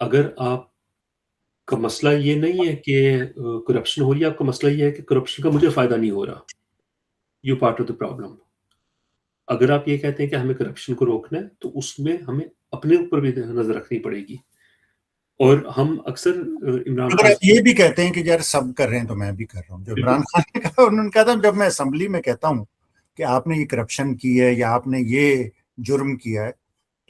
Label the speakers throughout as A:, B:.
A: اگر آپ کا مسئلہ یہ نہیں ہے کہ کرپشن ہو رہی ہے، آپ کا مسئلہ یہ ہے کہ کرپشن کا مجھے فائدہ نہیں ہو رہا، you part of the problem. اگر آپ یہ کہتے ہیں کہ ہمیں کرپشن کو روکنا ہے تو اس میں ہمیں اپنے اوپر بھی نظر رکھنی پڑے گی. اور ہم اکثر عمران
B: اگر
A: خان
B: آپ یہ بھی کہتے ہیں کہ یار سب کر رہے ہیں تو میں بھی کر رہا ہوں، جو عمران خان نے کہا، انہوں نے کہا تھا جب میں اسمبلی میں کہتا ہوں کہ آپ نے یہ کرپشن کی ہے یا آپ نے یہ جرم کیا ہے،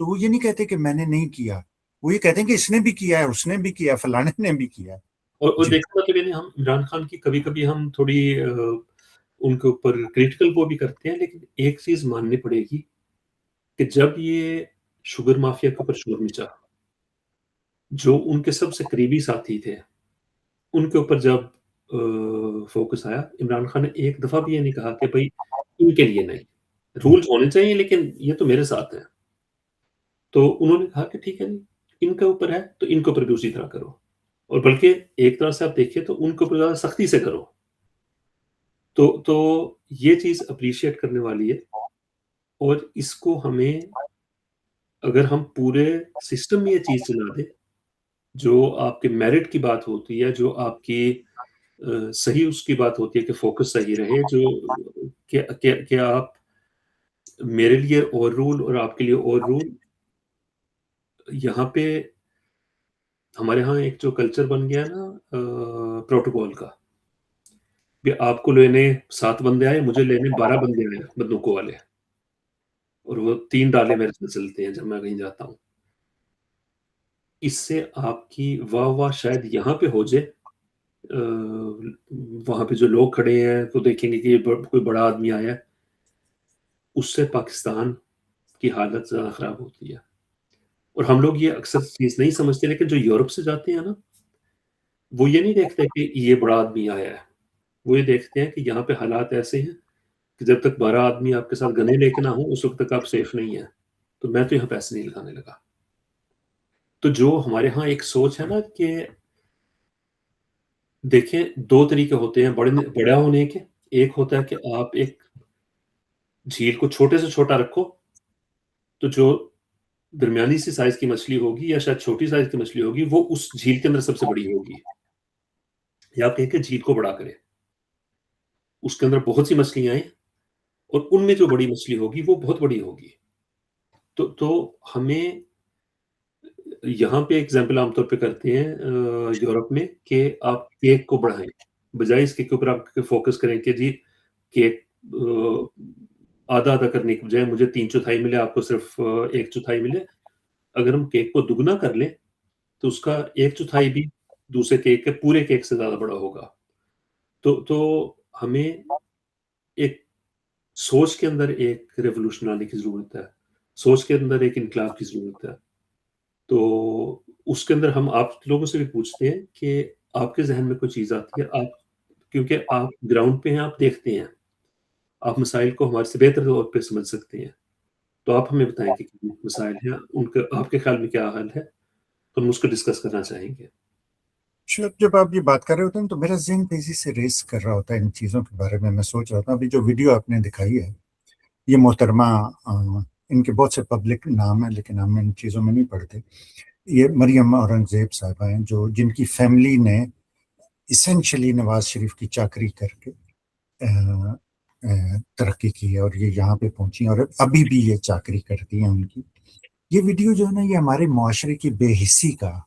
B: تو وہ یہ نہیں کہتے کہ میں نے نہیں کیا، وہ یہ کہتے ہیں کہ اس نے بھی کیا ہے، اس نے بھی کیا ہے، فلانے نے بھی کیا ہے.
A: اور دیکھا کہ ہم عمران خان کی کبھی کبھی ہم تھوڑی ان کے اوپر کریٹیکل وہ بھی کرتے ہیں، لیکن ایک چیز ماننی پڑے گی کہ جب یہ شوگر مافیا کے اوپر شور مچا، جو ان کے سب سے قریبی ساتھی تھے ان کے اوپر جب فوکس آیا، عمران خان نے ایک دفعہ بھی یہ نہیں کہا کہ بھائی ان کے لیے نہیں، رولز ہونے چاہیے لیکن یہ تو میرے ساتھ ہے. تو انہوں نے کہا کہ ٹھیک ہے ان کے اوپر ہے تو ان کے اوپر بھی اسی طرح کرو، اور بلکہ ایک طرح سے آپ دیکھیے تو ان کے اوپر زیادہ سختی سے کرو. تو یہ چیز اپریشیٹ کرنے والی ہے. اور اس کو ہمیں اگر ہم پورے سسٹم میں یہ چیز چلا دیں، جو آپ کے میرٹ کی بات ہوتی ہے، جو آپ کی صحیح اس کی بات ہوتی ہے کہ فوکس صحیح رہے، جو کہ آپ میرے لیے اور رول اور آپ کے لیے اور رول. یہاں پہ ہمارے ہاں ایک جو کلچر بن گیا نا پروٹوکول کا، کہ آپ کو لینے 7 بندے آئے، مجھے لینے 12 بندے آئے بندوقوں والے، اور وہ 3 ڈالے میرے سے چلتے ہیں جب میں کہیں جاتا ہوں. اس سے آپ کی واہ واہ شاید یہاں پہ ہو جائے، وہاں پہ جو لوگ کھڑے ہیں تو دیکھیں گے کہ یہ کوئی بڑا آدمی آیا ہے، اس سے پاکستان کی حالت زیادہ خراب ہوتی ہے. اور ہم لوگ یہ اکثر چیز نہیں سمجھتے، لیکن جو یورپ سے جاتے ہیں نا، وہ یہ نہیں دیکھتے کہ یہ بڑا آدمی آیا ہے، وہ یہ دیکھتے ہیں کہ یہاں پہ حالات ایسے ہیں کہ جب تک 12 آدمی آپ کے ساتھ گنے لے کے نہ ہوں اس وقت تک آپ سیف نہیں ہیں، تو میں تو یہاں پیسے نہیں لگانے لگا. تو جو ہمارے ہاں ایک سوچ ہے نا کہ دیکھیں 2 طریقے ہوتے ہیں بڑا ہونے کے. ایک ہوتا ہے کہ آپ ایک جھیل کو چھوٹے سے چھوٹا رکھو، تو جو درمیانی سی سائز کی مچھلی ہوگی یا شاید چھوٹی سائز کی مچھلی ہوگی وہ اس جھیل کے اندر سب سے بڑی ہوگی. یا آپ کہیں کہ جھیل کو بڑا کرے، اس کے اندر بہت سی مچھلیاں ہیں اور ان میں جو بڑی مچھلی ہوگی وہ بہت بڑی ہوگی. تو ہمیں یہاں پہ ایگزامپل عام طور پہ کرتے ہیں یورپ میں کہ آپ کیک کو بڑھائیں، بجائے اس کے اوپر آپ فوکس کریں کہ جی کیک آدھا آدھا کرنے کی بجائے مجھے 3/4 ملے، آپ کو صرف 1/4 ملے. اگر ہم کیک کو دگنا کر لیں تو اس کا 1/4 بھی دوسرے کیک کے پورے کیک سے زیادہ بڑا ہوگا. تو ہمیں ایک سوچ کے اندر ایک ریولوشن لانے کی ضرورت ہے، سوچ کے اندر ایک انقلاب کی ضرورت ہے. تو اس کے اندر ہم آپ لوگوں سے بھی پوچھتے ہیں کہ آپ کے ذہن میں کوئی چیز آتی ہے، آپ کیونکہ آپ گراؤنڈ پہ ہیں، آپ دیکھتے ہیں، آپ مسائل کو ہمارے سے بہتر طور پہ سمجھ سکتے ہیں. تو آپ ہمیں بتائیں کہ کتنے مسائل ہیں ان کا، آپ کے خیال میں کیا حل ہے، تو ہم اس کو ڈسکس کرنا چاہیں گے.
B: جب آپ یہ بات کر رہے ہوتے ہیں تو میرا ذہن تیزی سے ریس کر رہا ہوتا ہے ان چیزوں کے بارے میں سوچ رہا تھا. ابھی جو ویڈیو آپ نے دکھائی ہے، یہ محترمہ، ان کے بہت سے پبلک نام ہیں لیکن ہم ان چیزوں میں نہیں پڑھتے. یہ مریم اورنگزیب صاحبہ ہیں جن کی فیملی نے اسینشلی نواز شریف کی چاکری کر کے ترقی کی ہے، اور یہ یہاں پہ پہنچی ہیں اور ابھی بھی یہ چاکری کرتی ہیں ان کی. یہ ویڈیو جو ہے نا، یہ ہمارے معاشرے کی بے حسی کا،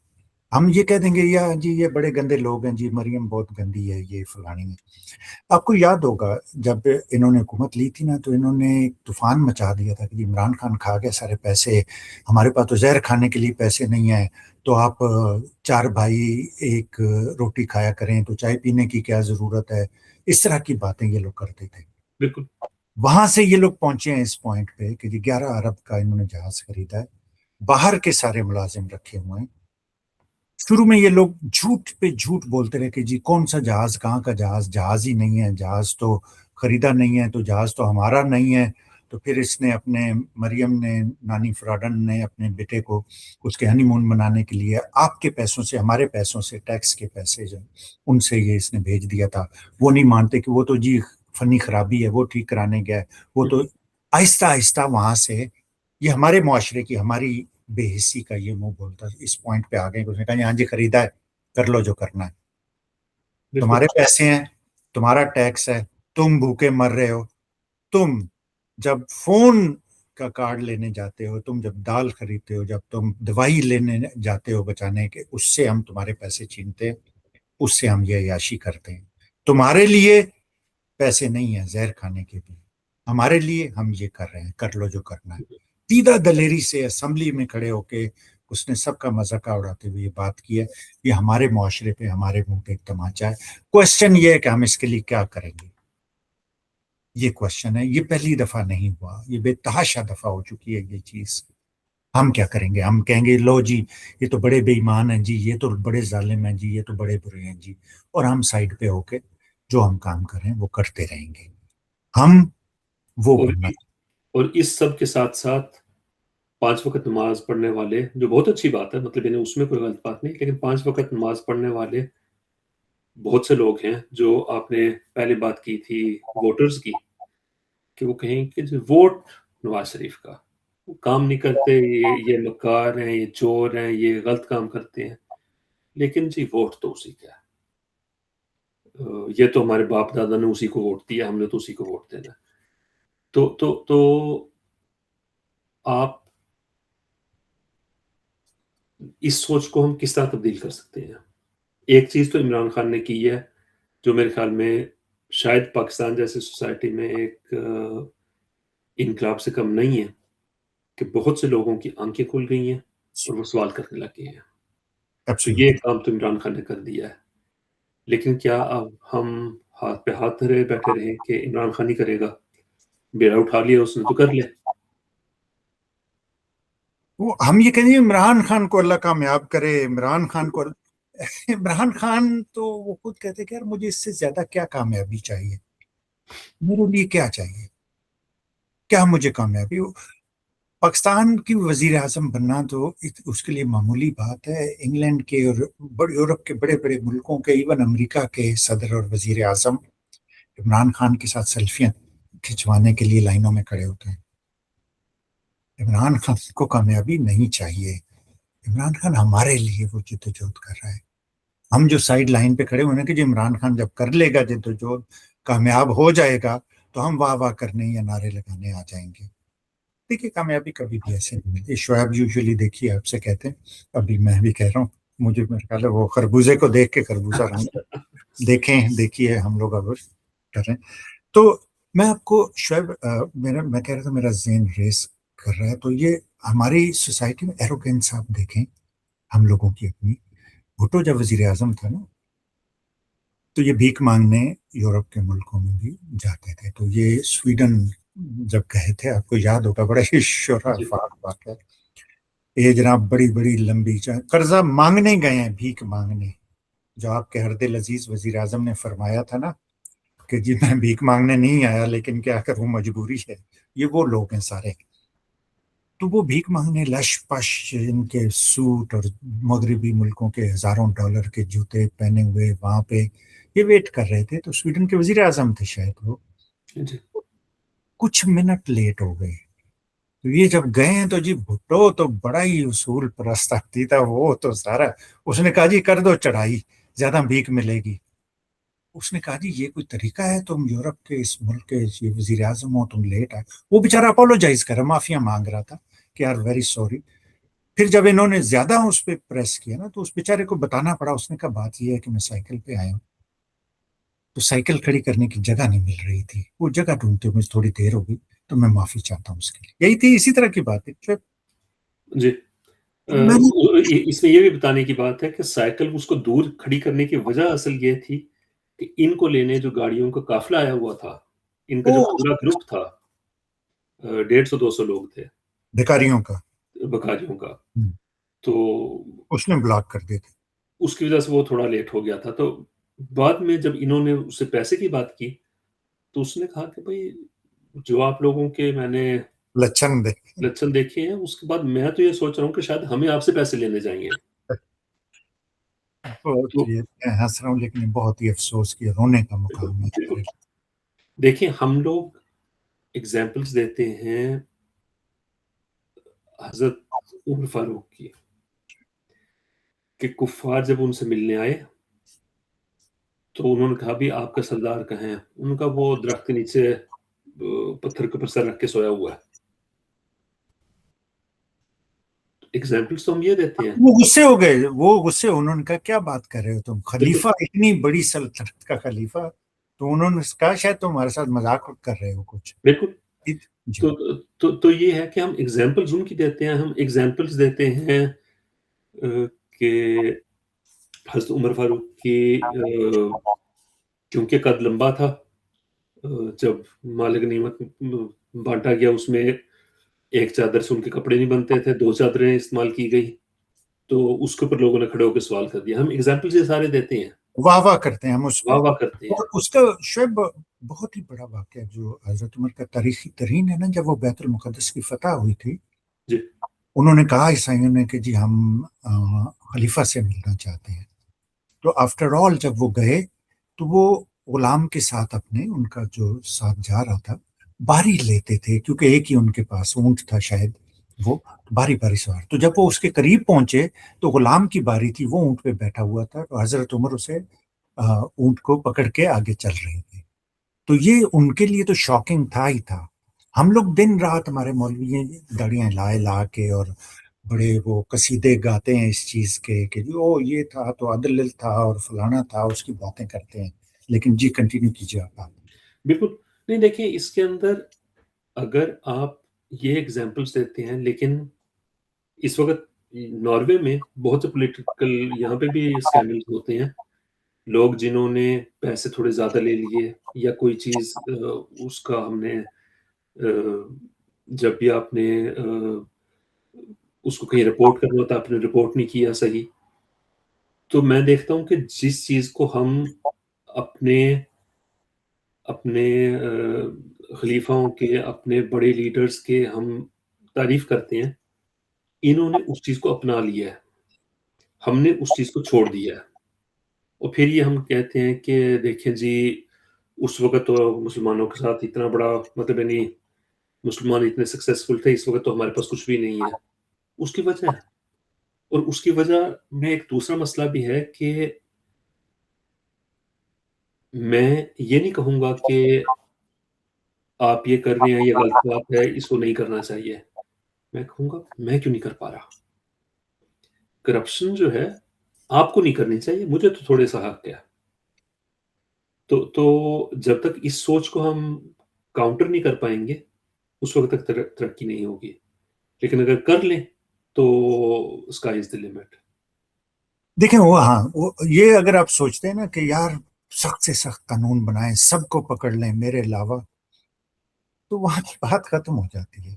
B: ہم یہ کہہ دیں گے یا جی یہ بڑے گندے لوگ ہیں، جی مریم بہت گندی ہے، یہ فلانی ہے. آپ کو یاد ہوگا جب انہوں نے حکومت لی تھی نا، تو انہوں نے ایک طوفان مچا دیا تھا کہ جی عمران خان کھا گیا سارے پیسے، ہمارے پاس تو زہر کھانے کے لیے پیسے نہیں ہیں، تو آپ 4 بھائی ایک روٹی کھایا کریں، تو چائے پینے کی کیا ضرورت ہے. اس طرح کی باتیں یہ لوگ کرتے تھے.
A: بالکل
B: وہاں سے یہ لوگ پہنچے ہیں اس پوائنٹ پہ کہ جی 11 ارب کا انہوں نے جہاز خریدا ہے، باہر کے سارے ملازم رکھے ہوئے ہیں. شروع میں یہ لوگ جھوٹ پہ جھوٹ بولتے رہے کہ جی کون سا جہاز، کہاں کا جہاز ہی نہیں ہے، جہاز تو خریدا نہیں ہے، تو جہاز تو ہمارا نہیں ہے. تو پھر اس نے مریم نے، نانی فراڈن نے اپنے بیٹے کو اس کے ہنی مون منانے کے لیے آپ کے پیسوں سے، ہمارے پیسوں سے، ٹیکس کے پیسے جو ان سے یہ اس نے بھیج دیا تھا. وہ نہیں مانتے کہ وہ تو جی فنی خرابی ہے، وہ ٹھیک کرانے گیا ہے. وہ تو آہستہ آہستہ وہاں سے یہ ہمارے معاشرے کی، ہماری بے حسی کا یہ منہ بولتا. اس پوائنٹ پہ آ گئے کہ اس نے کہا ہاں جی خریدا ہے, کر لو جو کرنا ہے,
A: بالکل
B: تمہارے پیسے ہیں, تمہارا ٹیکس ہے, تم بھوکے مر رہے ہو, تم جب فون کا کارڈ لینے جاتے ہو, تم جب دال خریدتے ہو, جب تم دوائی لینے جاتے ہو بچانے کے, اس سے ہم تمہارے پیسے چھینتے ہیں, اس سے ہم یہ عیاشی کرتے ہیں. تمہارے لیے پیسے نہیں ہیں زہر کھانے کے بھی, ہمارے لیے ہم یہ کر رہے ہیں, کر لو جو کرنا ہے. سیدھا دلیری سے اسمبلی میں کھڑے ہو کے اس نے سب کا مذاق اڑاتے ہوئے یہ بات کی ہے. یہ ہمارے معاشرے پہ ہمارے منہ پہ ایک تماچا ہے. کوشچن یہ ہے کہ ہم اس کے لیے کیا کریں گے, یہ کوشچن ہے. یہ پہلی دفعہ نہیں ہوا, یہ بے تحاشا دفعہ ہو چکی ہے یہ چیز. ہم کیا کریں گے؟ ہم کہیں گے لو جی یہ تو بڑے بے ایمان ہیں جی, یہ تو بڑے ظالم ہیں جی, یہ تو بڑے برے ہیں جی, اور ہم سائڈ پہ ہو کے جو ہم کام کریں وہ کرتے رہیں گے. ہم وہ
A: اور
B: بننا.
A: اور اس سب کے ساتھ ساتھ 5 وقت نماز پڑھنے والے, جو بہت اچھی بات ہے, مطلب یعنی اس میں کوئی غلط بات نہیں, لیکن 5 وقت نماز پڑھنے والے بہت سے لوگ ہیں جو آپ نے پہلے بات کی تھی ووٹرز کی, کہ وہ کہیں کہ جو ووٹ نواز شریف کا, وہ کام نہیں کرتے, یہ مکار ہیں, یہ چور ہیں, یہ غلط کام کرتے ہیں, لیکن جی ووٹ تو اسی کا ہے. یہ تو ہمارے باپ دادا نے اسی کو ووٹ دیا, ہم نے تو اسی کو ووٹ دینا. تو آپ اس سوچ کو ہم کس طرح تبدیل کر سکتے ہیں؟ ایک چیز تو عمران خان نے کی ہے جو میرے خیال میں شاید پاکستان جیسے سوسائٹی میں ایک انقلاب سے کم نہیں ہے, کہ بہت سے لوگوں کی آنکھیں کھل گئی ہیں اور وہ سوال کرنے لگے ہیں. تو یہ کام تو عمران خان نے کر دیا ہے, لیکن کیا اب ہم ہاتھ پہ ہاتھ دھرے بیٹھے رہیں کہ عمران خان ہی کرے گا, بیڑا اٹھا لیا اس نے تو کر لے.
B: وہ ہم یہ کہیں عمران خان کو اللہ کامیاب کرے, عمران خان کو. عمران خان تو وہ خود کہتے کہ یار مجھے اس سے زیادہ کیا کامیابی چاہیے, میرے لیے کیا چاہیے, کیا مجھے کامیابی. پاکستان کی وزیر اعظم بننا تو اس کے لیے معمولی بات ہے. انگلینڈ کے اور یورپ کے بڑے بڑے ملکوں کے, ایون امریکہ کے صدر اور وزیر اعظم عمران خان کے ساتھ سیلفیاں کھنچوانے کے لیے لائنوں میں کھڑے ہوتے ہیں. عمران خان کو کامیابی نہیں چاہیے. عمران خان ہمارے لیے وہ جدوجہد کر رہا ہے. ہم جو سائیڈ لائن پہ کھڑے ہونے کہ جو عمران خان جب کر لے گا جدوجہد, کامیاب ہو جائے گا, تو ہم واہ واہ کرنے یا نعرے لگانے آ جائیں گے. دیکھیے کامیابی کبھی بھی ایسے نہیں ملتی. شعیب یوزلی دیکھیے آپ سے کہتے ہیں, ابھی میں بھی کہہ رہا ہوں, مجھے میرا خیال ہے وہ خربوزے کو دیکھ کے خربوزہ رنگ دیکھیے ہم لوگ اب کر رہے ہیں. تو میں آپ کو شعیب میں کہہ رہا تھا میرا ذہن ریس کر رہا ہے, تو یہ ہماری سوسائٹی میں ایروگینس آپ دیکھیں ہم لوگوں کی اپنی. بھٹو جب وزیر اعظم تھا نا, تو یہ بھیک مانگنے یورپ کے ملکوں میں بھی جاتے تھے. تو یہ سویڈن جب گئے تھے, آپ کو یاد ہوگا, بڑا ہی شورا بات ہے, یہ جناب بڑی بڑی لمبی قرضہ مانگنے گئے ہیں, بھیک مانگنے. جو آپ کے ہردل عزیز وزیر اعظم نے فرمایا تھا نا کہ جی میں بھیک مانگنے نہیں آیا, لیکن کیا کروں مجبوری ہے, یہ وہ لوگ ہیں سارے. تو وہ بھیک مانگنے لش پش ان کے سوٹ اور مغربی ملکوں کے ہزاروں ڈالر کے جوتے پہنے ہوئے وہاں پہ یہ ویٹ کر رہے تھے. تو سویڈن کے وزیر اعظم تھے شاید, وہ کچھ منٹ لیٹ ہو گئے. تو یہ جب گئے ہیں تو جی بھٹو تو بڑا ہی اصول پرست آتی تھا, وہ تو سارا اس نے کہا جی کر دو چڑھائی, زیادہ بھیک ملے گی. اس نے کہا جی یہ کوئی طریقہ ہے, تم یورپ کے اس ملک کے وزیر اعظم ہو, تم لیٹ آئے. وہ بیچارہ اپولوجائز کر رہا, معافیا مانگ رہا تھا کہ یار ویری سوری. پھر جب انہوں نے زیادہ اس پہ پریس کیا نا, تو اس بیچارے کو بتانا پڑا. اس نے کہا بات یہ ہے کہ میں سائیکل پہ آیا ہوں, تو سائیکل کھڑی کرنے کی جگہ نہیں مل رہی تھی, وہ جگہ ڈھونڈتے ہوئے تھوڑی دیر ہو گئی, تو میں معافی چاہتا ہوں اس کے لیے. یہی تھی, اسی طرح کی بات ہے.
A: جی اس میں یہ بھی بتانے کی بات ہے کہ سائیکل اس کو دور کھڑی کرنے کی وجہ اصل یہ تھی کہ ان کو لینے جو گاڑیوں کا قافلہ آیا ہوا تھا, ان کا جو پورا گروپ تھا, 150-200 لوگ تھے
B: بھکاریوں کا,
A: بکاریوں کا, تو
B: اس نے بلاک کر دیے تھے.
A: اس کی وجہ سے وہ تھوڑا لیٹ ہو گیا تھا. تو بعد میں جب انہوں نے اس سے پیسے کی بات کی, تو اس نے کہا کہ بھائی جو آپ لوگوں کے میں نے لچن دیکھے ہیں, اس کے بعد میں تو یہ سوچ رہا ہوں کہ شاید ہمیں آپ سے پیسے لینے جائیں گے.
B: میں ہنس رہا ہوں, لیکن بہت ہی افسوس کی رونے کا مقام ہے.
A: دیکھیں ہم لوگ ایگزامپلس دیتے ہیں حضرت عمر فاروق کی کہ کفار جب ان سے ملنے آئے تو انہوں نے کہا بھی آپ کا سردار کہاں ہے؟ انہوں نے کہا وہ درخت کے نیچے پتھر کے اوپر سر رکھ کے سویا ہوا ہے. ایگزامپلس تو ہم یہ دیتے ہیں.
B: وہ غصے ہو گئے، وہ غصے، انہوں نے کہا کیا بات کر رہے ہو تم، خلیفہ، اتنی بڑی سلطنت کا خلیفہ. تو انہوں نے کہا شاید تم ہمارے ساتھ مذاق کر رہے ہو کچھ.
A: بالکل.
B: جی
A: تو یہ ہے کہ ہم ایگزامپلز ان کی دیتے ہیں. ہم ایگزامپلز دیتے ہیں کہ حضرت عمر فاروق کی کیونکہ قد لمبا تھا، جب مال غنیمت بانٹا گیا اس میں ایک چادر سے ان کے کپڑے نہیں بنتے تھے، 2 چادریں استعمال کی گئی، تو اس کے اوپر لوگوں نے کھڑے ہو کے سوال کر دیا. ہم ایگزامپلز یہ سارے دیتے ہیں،
B: واہ واہ کرتے ہیں ہم اس پہ.
A: واہ واہ کرتے ہیں.
B: اور اس کا شعیب بہت ہی بڑا واقعہ جو حضرت عمر کا تاریخی ترین ہے نا، جب وہ بیت المقدس کی فتح ہوئی تھی،
A: جی
B: انہوں نے کہا عیسائیوں نے کہ جی ہم خلیفہ سے ملنا چاہتے ہیں. تو آفٹر آل جب وہ گئے تو وہ غلام کے ساتھ اپنے، ان کا جو ساتھ جا رہا تھا، باری لیتے تھے کیونکہ ایک ہی ان کے پاس اونٹ تھا شاید، وہ باری باری سوار. تو جب وہ اس کے قریب پہنچے تو غلام کی باری تھی، وہ اونٹ پہ بیٹھا ہوا تھا، تو حضرت عمر اسے اونٹ کو پکڑ کے آگے چل رہے تھے. تو یہ ان کے لیے تو شاکنگ تھا ہی تھا. ہم لوگ دن رات، ہمارے مولوی داڑیاں لائے لا کے اور بڑے وہ قصیدے گاتے ہیں اس چیز کے کہ جی او یہ تھا تو عدل تھا اور فلانا تھا، اس کی باتیں کرتے ہیں. لیکن جی کنٹینیو کیجیے آپ.
A: بالکل. نہیں دیکھیں، اس کے اندر اگر آپ یہ ایگزامپلس دیتے ہیں، لیکن اس وقت ناروے میں بہت سے پولیٹیکل یہاں پہ بھی اسکینڈلز ہوتے ہیں. لوگ جنہوں نے پیسے تھوڑے زیادہ لے لیے یا کوئی چیز اس کا ہم نے جب بھی آپ نے اس کو کہیں رپورٹ کرنا ہوتا، آپ نے رپورٹ نہیں کیا صحیح، تو میں دیکھتا ہوں کہ جس چیز کو ہم اپنے اپنے خلیفاؤں کے، اپنے بڑے لیڈرز کے ہم تعریف کرتے ہیں، انہوں نے اس چیز کو اپنا لیا ہے، ہم نے اس چیز کو چھوڑ دیا ہے. اور پھر یہ ہم کہتے ہیں کہ دیکھیں جی اس وقت تو مسلمانوں کے ساتھ اتنا بڑا مطلب یعنی مسلمان اتنے سکسیسفل تھے، اس وقت تو ہمارے پاس کچھ بھی نہیں ہے. اس کی وجہ ہے، اور اس کی وجہ میں ایک دوسرا مسئلہ بھی ہے کہ میں یہ نہیں کہوں گا کہ آپ یہ کر رہے ہیں یہ غلط بات ہے، اس کو نہیں کرنا چاہیے. میں کہوں گا میں کیوں نہیں کر پا رہا. کرپشن جو ہے آپ کو نہیں کرنی چاہیے، مجھے تو تھوڑے سا حق ہے. تو جب تک اس سوچ کو ہم کاؤنٹر نہیں کر پائیں گے اس وقت تک ترقی نہیں ہوگی. لیکن اگر کر لیں تو اسکائی از دی لمٹ.
B: دیکھیں وہ ہاں یہ اگر آپ سوچتے ہیں نا کہ یار سخت سے سخت قانون بنائیں، سب کو پکڑ لیں میرے علاوہ، تو وہاں کی بات ختم ہو جاتی ہے.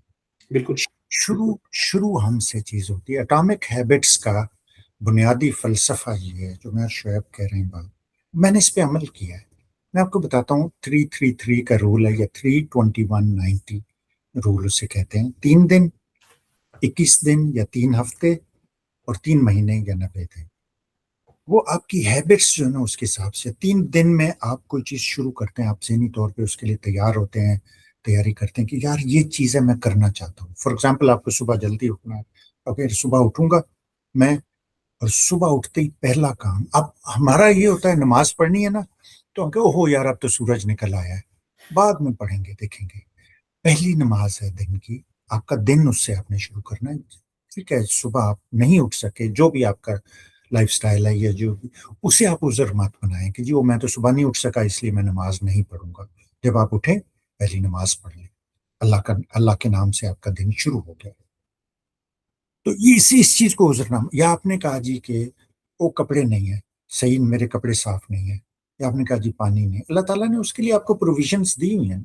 A: بالکل.
B: شروع ہم سے چیز ہوتی ہے. اٹامک ہیبٹس کا بنیادی فلسفہ یہ ہے جو میں شعیب کہہ رہے ہیں بات، میں نے اس پہ عمل کیا ہے. میں آپ کو بتاتا ہوں 333 کا رول ہے یا 32190 رول اسے کہتے ہیں. 3 دن، 21 دن یا 3 ہفتے اور 3 مہینے یا 90 دن. وہ آپ کی ہیبٹس جو ہے نا اس کے حساب سے 3 دن میں آپ کوئی چیز شروع کرتے ہیں، آپ ذہنی طور پہ اس کے لیے تیار ہوتے ہیں، تیاری کرتے ہیں کہ یار یہ چیزیں میں کرنا چاہتا ہوں. فار ایگزامپل آپ کو صبح جلدی اٹھنا ہے، اگر صبح اٹھوں گا میں، اور صبح اٹھتے ہی پہلا کام، اب ہمارا یہ ہوتا ہے نماز پڑھنی ہے نا، تو ہم کہ اوہو یار اب تو سورج نکل آیا ہے، بعد میں پڑھیں گے دیکھیں گے. پہلی نماز ہے دن کی، آپ کا دن اس سے آپ نے شروع کرنا ہے. ٹھیک ہے صبح آپ نہیں اٹھ سکے، جو بھی آپ کا لائف سٹائل ہے یا جو بھی، اسے آپ عذر مت بنائیں کہ جی وہ میں تو صبح نہیں اٹھ سکا اس لیے میں نماز نہیں پڑھوں گا. جب آپ اٹھیں پہلی نماز پڑھ لیں، اللہ کے نام سے آپ کا دن شروع ہو گیا. تو یہ اس چیز کو عذر نہ، یا آپ نے کہا جی کہ وہ کپڑے نہیں ہیں صحیح، میرے کپڑے صاف نہیں ہیں، یا آپ نے کہا جی پانی نہیں، اللہ تعالیٰ نے اس کے لیے آپ کو پروویژنس دی ہوئی ہیں.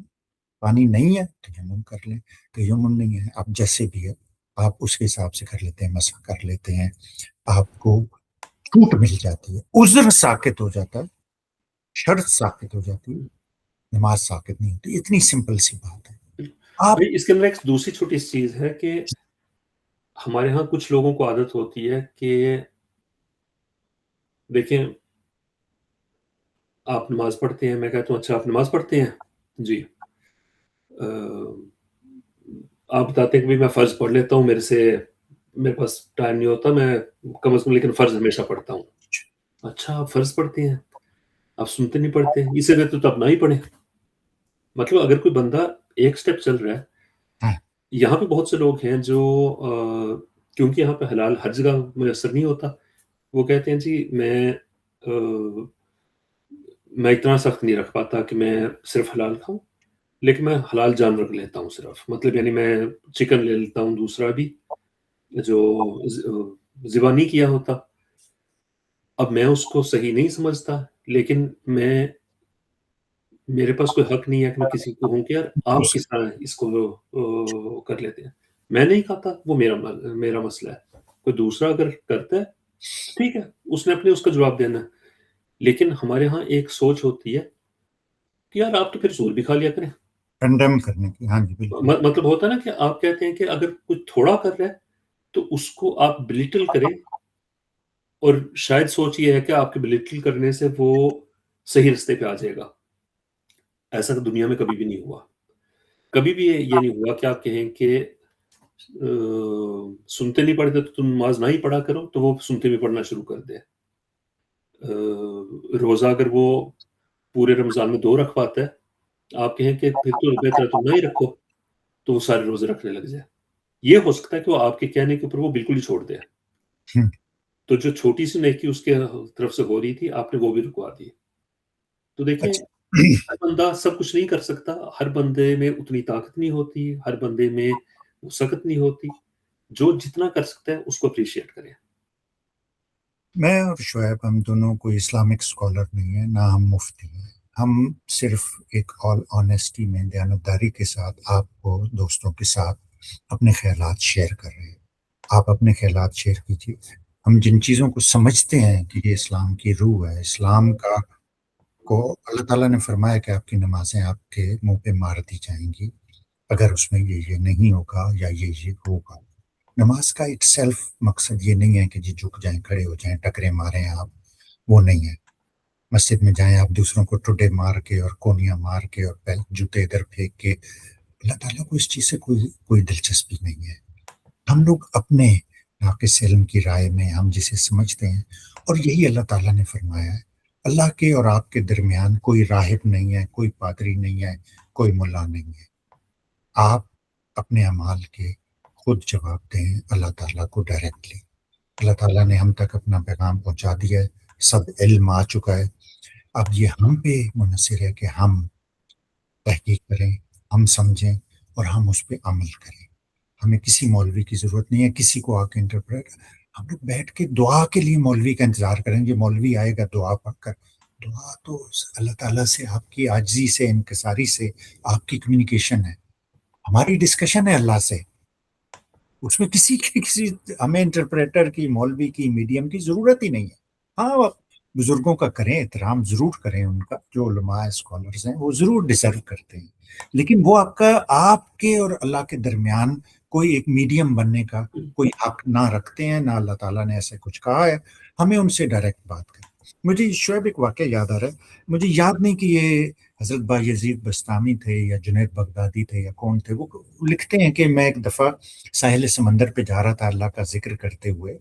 B: پانی نہیں ہے تیمم کر لیں، تیمم نہیں ہے آپ جیسے بھی ہے آپ اس کے حساب سے کر لیتے ہیں، مسح کر لیتے ہیں، آپ کو چھوٹ مل جاتی ہے، عذر ساکت ہو جاتا ہے، شرط ساکت ہو جاتی ہے، نماز ساکت نہیں ہوتی. اتنی سمپل سی بات ہے. آپ
A: اس کے اندر ایک دوسری چھوٹی سی چیز ہے کہ ہمارے ہاں کچھ لوگوں کو عادت ہوتی ہے کہ دیکھیں آپ نماز پڑھتے ہیں، میں کہتا ہوں اچھا آپ نماز پڑھتے ہیں جی، آپ بتاتے ہیں کہ میں فرض پڑھ لیتا ہوں، میرے پاس ٹائم نہیں ہوتا، میں کم از کم لیکن فرض ہمیشہ پڑھتا ہوں. اچھا آپ فرض پڑھتے ہیں، آپ سنتے نہیں پڑھتے، اس سے بہتر تو آپ نہ ہی پڑھیں. مطلب اگر کوئی بندہ ایک سٹیپ چل رہا ہے، یہاں پہ بہت سے لوگ ہیں جو کیونکہ یہاں پہ حلال ہر جگہ میسر نہیں ہوتا، وہ کہتے ہیں جی میں اتنا سخت نہیں رکھ پاتا کہ میں صرف حلال کھاؤں، لیکن میں حلال جانور لیتا ہوں صرف، مطلب یعنی میں چکن لے لیتا ہوں دوسرا بھی جو ذبح نہیں کیا ہوتا. اب میں اس کو صحیح نہیں سمجھتا، لیکن میرے پاس کوئی حق نہیں ہے کہ میں کسی کو ہوں کہ یار آپ کس طرح اس کو کر لیتے ہیں. میں نہیں کھاتا، وہ میرا مسئلہ ہے. کوئی دوسرا اگر کرتا ہے ٹھیک ہے، اس نے اپنے اس کا جواب دینا ہے. لیکن ہمارے ہاں ایک سوچ ہوتی ہے کہ یار آپ تو پھر زور بھی کھا لیا کریں.
B: کنڈیم کرنے کی. ہاں جی بالکل.
A: مطلب ہوتا ہے نا کہ آپ کہتے ہیں کہ اگر کوئی تھوڑا کر رہا ہے تو اس کو آپ بلیٹل کریں، اور شاید سوچ یہ ہے کہ آپ کے بلیٹل کرنے سے وہ صحیح رستے پہ آ جائے گا. ایسا تو دنیا میں کبھی بھی نہیں ہوا. کبھی بھی یہ نہیں ہوا کہ آپ کہیں کہ سنتے نہیں پڑھتے تو تم نماز نہ ہی پڑھا کرو، تو وہ سنتے بھی پڑھنا شروع کر دے. روزہ اگر وہ پورے رمضان میں 2 رکھ پاتا ہے، آپ کہیں کہ پھر تو بہتر ہے تم نہ ہی رکھو، تو وہ سارے روزے رکھنے لگ جائے. یہ ہو سکتا ہے کہ وہ آپ کے کہنے کے اوپر وہ بالکل ہی چھوڑ دے. تو جو چھوٹی سی نیکی اس کے طرف سے ہو رہی تھی، آپ نے وہ بھی رکوا دی. تو دیکھیں
B: اچھا
A: ہر بندہ سب کچھ نہیں کر سکتا، ہر بندے میں اتنی طاقت نہیں ہوتی، ہر بندے میں وسعت نہیں ہوتی. جو جتنا کر سکتا ہے اس کو اپریشیٹ کریں.
B: میں اور شعیب ہم دونوں کوئی اسلامک اسکالر نہیں ہیں، نہ ہم مفتی ہیں. ہم صرف ایک آل آنیسٹی میں دیانتداری کے ساتھ آپ کو دوستوں کے ساتھ اپنے خیالات شیئر کر رہے ہیں. آپ اپنے خیالات شیئر کیجیے. ہم جن چیزوں کو سمجھتے ہیں کہ یہ اسلام کی روح ہے، اسلام کا کو اللہ تعالیٰ نے فرمایا کہ آپ کی نمازیں آپ کے منہ پہ مار دی جائیں گی اگر اس میں یہ نہیں ہوگا یا یہ ہوگا. نماز کا ایک سیلف مقصد یہ نہیں ہے کہ جی جھک جائیں، کھڑے ہو جائیں، ٹکرے ماریں آپ، وہ نہیں ہے. مسجد میں جائیں آپ دوسروں کو ٹوٹے مار کے اور کونیاں مار کے اور جوتے ادھر پھینک کے. اللہ تعالیٰ کو اس چیز سے کوئی دلچسپی نہیں ہے. ہم لوگ اپنے ناقص علم کی رائے میں ہم جسے سمجھتے ہیں، اور یہی اللہ تعالیٰ نے فرمایا ہے اللہ کے اور آپ کے درمیان کوئی راہب نہیں ہے، کوئی پادری نہیں ہے، کوئی ملا نہیں ہے. آپ اپنے اعمال کے خود جواب دیں اللہ تعالیٰ کو ڈائریکٹلی. اللہ تعالیٰ نے ہم تک اپنا پیغام پہنچا دیا ہے، سب علم آ چکا ہے. اب یہ ہم پہ منحصر ہے کہ ہم تحقیق کریں، ہم سمجھیں اور ہم اس پہ عمل کریں. ہمیں کسی مولوی کی ضرورت نہیں ہے کسی کو آ کے انٹرپریٹ. ہم لوگ بیٹھ کے دعا کے لیے مولوی کا انتظار کریں گے، مولوی آئے گا دعا پڑھ کر. دعا تو اللہ تعالیٰ سے آپ کی عاجزی سے، انکساری سے آپ کی کمیونیکیشن ہے. ہماری ڈسکشن ہے اللہ سے، اس میں کسی ہمیں انٹرپریٹر کی، مولوی کی، میڈیم کی ضرورت ہی نہیں ہے. ہاں بزرگوں کا کریں، احترام ضرور کریں ان کا، جو علماء اسکالرز ہیں وہ ضرور ڈیزرو کرتے ہیں، لیکن وہ آپ کے اور اللہ کے درمیان کوئی ایک میڈیم بننے کا کوئی حق نہ رکھتے ہیں، نہ اللہ تعالیٰ نے ایسے کچھ کہا ہے. ہمیں ان سے ڈائریکٹ بات کریں. مجھے شعیب ایک واقعہ یاد آ رہا ہے، مجھے یاد نہیں کہ یہ حضرت بایزید بستامی تھے یا جنید بغدادی تھے یا کون تھے. وہ لکھتے ہیں کہ میں ایک دفعہ ساحل سمندر پہ جا رہا تھا اللہ کا ذکر کرتے ہوئے،